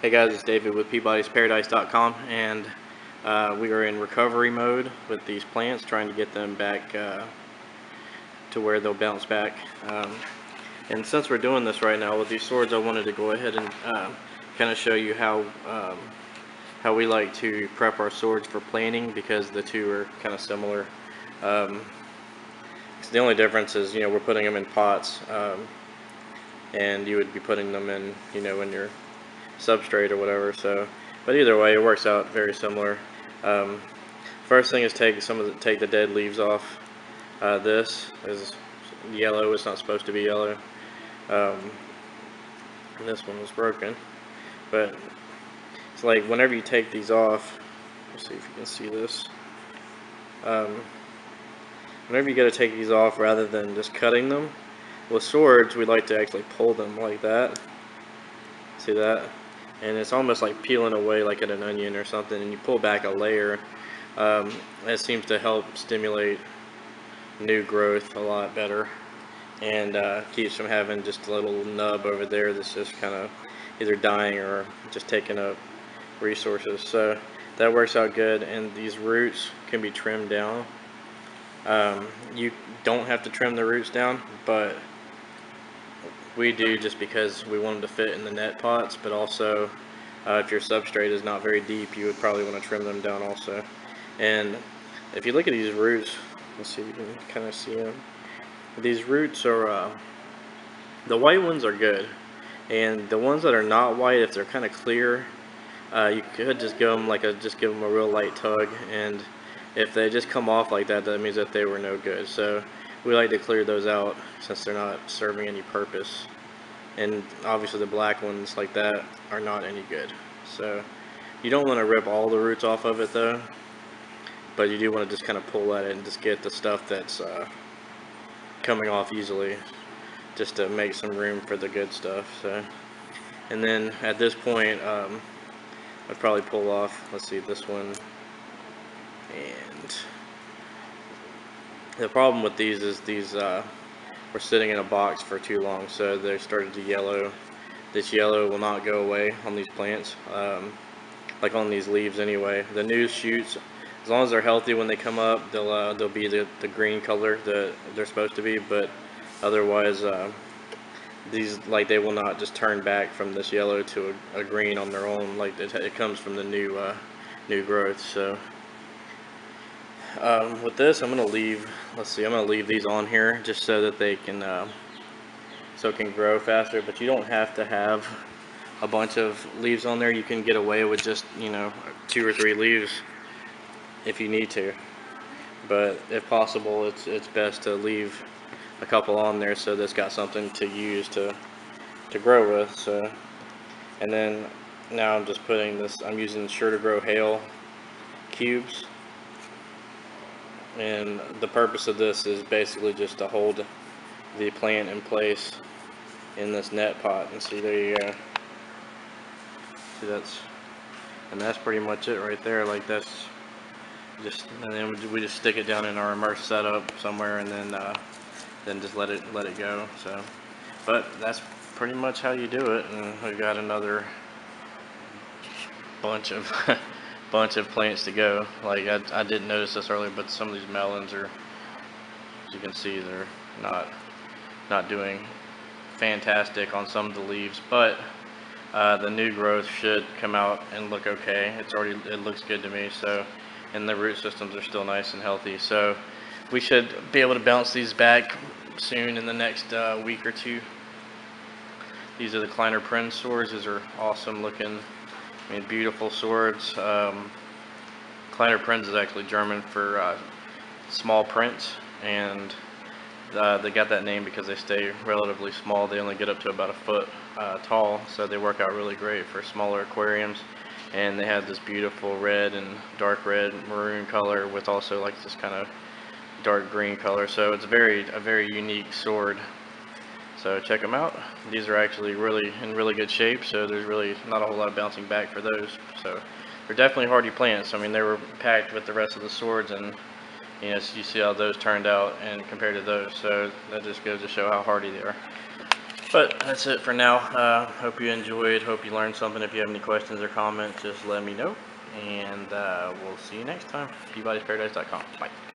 Hey guys, it's David with PeabodysParadise.com, and we are in recovery mode with these plants, trying to get them back to where they'll bounce back. And since we're doing this right now with these swords, I wanted to go ahead and kind of show you how we like to prep our swords for planting, because the two are kind of similar. So the only difference is, we're putting them in pots, and you would be putting them in, in your substrate or whatever. So, but either way, it works out very similar. First thing is take the dead leaves off. This is yellow. It's not supposed to be yellow. This one was broken, but it's like whenever you take these off, let's see if you can see this. Whenever you got to take these off, rather than just cutting them, with swords we like to actually pull them like that. See that? And it's almost like peeling away like at an onion or something, and you pull back a layer. That seems to help stimulate new growth a lot better, and keeps from having just a little nub over there that's just kind of either dying or just taking up resources. So that works out good, and these roots can be trimmed down. You don't have to trim the roots down, but we do, just because we want them to fit in the net pots. But also, if your substrate is not very deep, you would probably want to trim them down also. And if you look at these roots, let's see if you can kind of see them. These roots are, the white ones are good, and the ones that are not white, if they're kind of clear, you could just give them a real light tug, and if they just come off like that, that means that they were no good. So we like to clear those out, since they're not serving any purpose. And obviously the black ones like that are not any good. So you don't want to rip all the roots off of it though, but you do want to just kind of pull at it and just get the stuff that's coming off easily, just to make some room for the good stuff. So, and then at this point, I'd probably pull off, let's see, this one. And the problem with these is these were sitting in a box for too long, so they started to yellow. This yellow will not go away on these plants, like on these leaves anyway. The new shoots, as long as they're healthy when they come up, they'll be the green color that they're supposed to be. But otherwise, these, like, they will not just turn back from this yellow to a green on their own. Like, it comes from the new growth. So with this, I'm gonna leave. Let's see, I'm gonna leave these on here just so that they can it can grow faster. But you don't have to have a bunch of leaves on there. You can get away with just 2 or 3 leaves if you need to. But if possible, it's best to leave a couple on there so that's got something to use to grow with. So, and then now I'm just putting this. I'm using Sure2Grow Hail cubes. And the purpose of this is basically just to hold the plant in place in this net pot. And see, there you go. See, that's pretty much it right there. Like, that's just, and then we just stick it down in our immersed setup somewhere, and then just let it go. So, but that's pretty much how you do it. And we got another bunch of plants to go. Like, I didn't notice this earlier, but some of these melons are, as you can see, they're not doing fantastic on some of the leaves, but the new growth should come out and look okay. It looks good to me. So, and the root systems are still nice and healthy. So we should be able to bounce these back soon in the next week or 2. These are the Kleiner Prinz swords. These are awesome looking. I mean, beautiful swords. Kleiner Prinz is actually German for small prints, and they got that name because they stay relatively small. They only get up to about 1 foot tall, so they work out really great for smaller aquariums. And they have this beautiful red and dark red maroon color with also like this kind of dark green color. So it's a very unique sword. So check them out. These are actually in really good shape, so there's really not a whole lot of bouncing back for those. So they're definitely hardy plants. I mean, they were packed with the rest of the swords, and you see how those turned out and compared to those. So that just goes to show how hardy they are. But that's it for now. Hope you enjoyed. Hope you learned something. If you have any questions or comments, just let me know. And we'll see you next time. Peabody'sParadise.com. Bye.